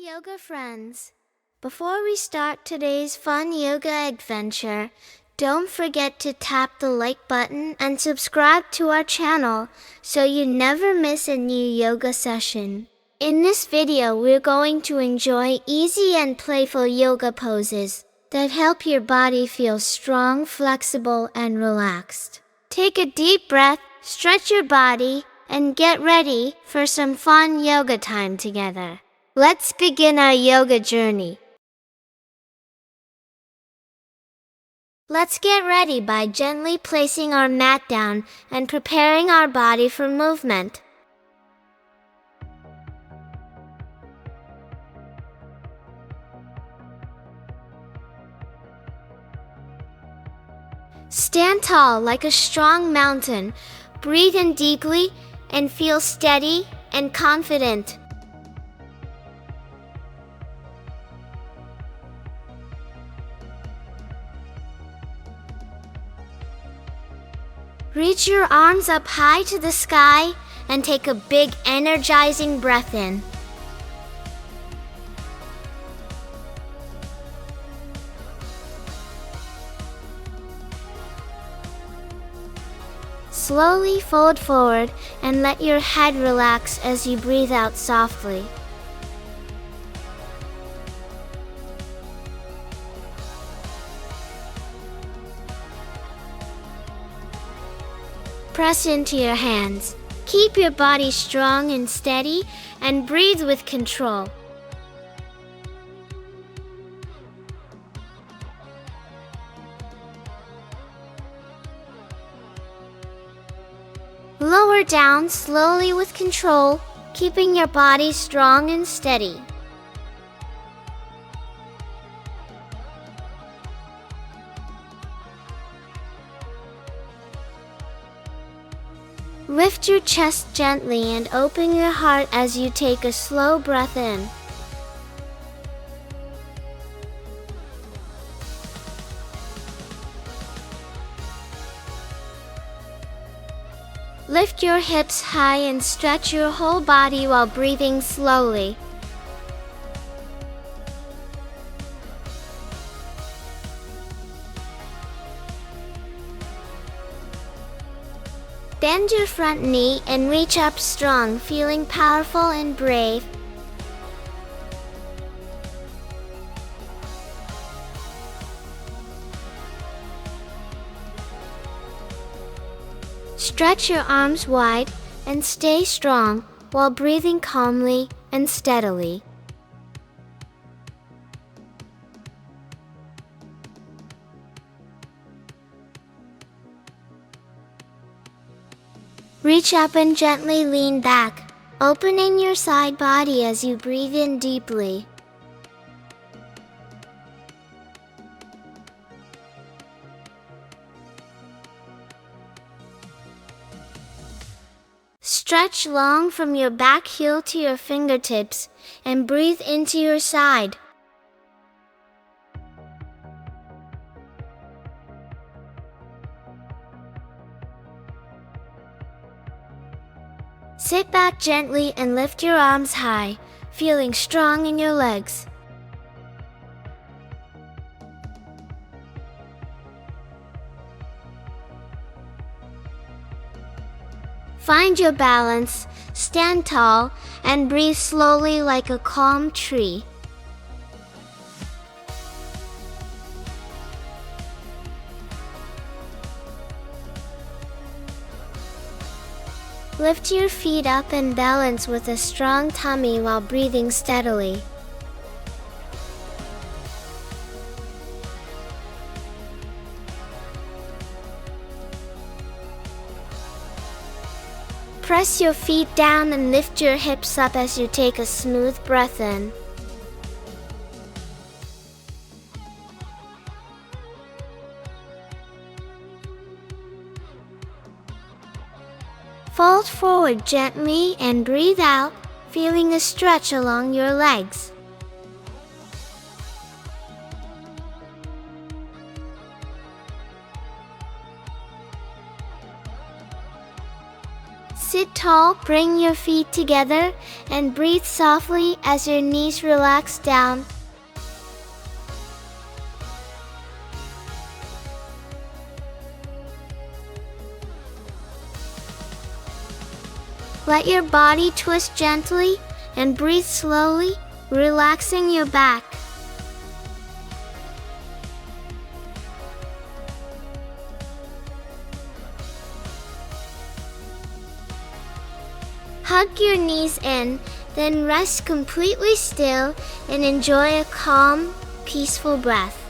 yoga friends. Before we start today's fun yoga adventure, don't forget to tap the like button and subscribe to our channel so you never miss a new yoga session. In this video, we're going to enjoy easy and playful yoga poses that help your body feel strong, flexible, and relaxed. Take a deep breath, stretch your body, and get ready for some fun yoga time together. Let's begin our yoga journey. Let's get ready by gently placing our mat down and preparing our body for movement. Stand tall like a strong mountain. Breathe in deeply and feel steady and confident. Reach your arms up high to the sky and take a big energizing breath in. Slowly fold forward and let your head relax as you breathe out softly. Press into your hands. Keep your body strong and steady and breathe with control. Lower down slowly with control, keeping your body strong and steady. Lift your chest gently and open your heart as you take a slow breath in. Lift your hips high and stretch your whole body while breathing slowly. Bend your front knee and reach up strong, feeling powerful and brave. Stretch your arms wide and stay strong while breathing calmly and steadily. Reach up and gently lean back, opening your side body as you breathe in deeply. Stretch long from your back heel to your fingertips and breathe into your side. Sit back gently and lift your arms high, feeling strong in your legs. Find your balance, stand tall, and breathe slowly like a calm tree. Lift your feet up and balance with a strong tummy while breathing steadily. Press your feet down and lift your hips up as you take a smooth breath in. Fold forward gently and breathe out, feeling a stretch along your legs. Sit tall, bring your feet together, and breathe softly as your knees relax down. Let your body twist gently and breathe slowly, relaxing your back. Hug your knees in, then rest completely still and enjoy a calm, peaceful breath.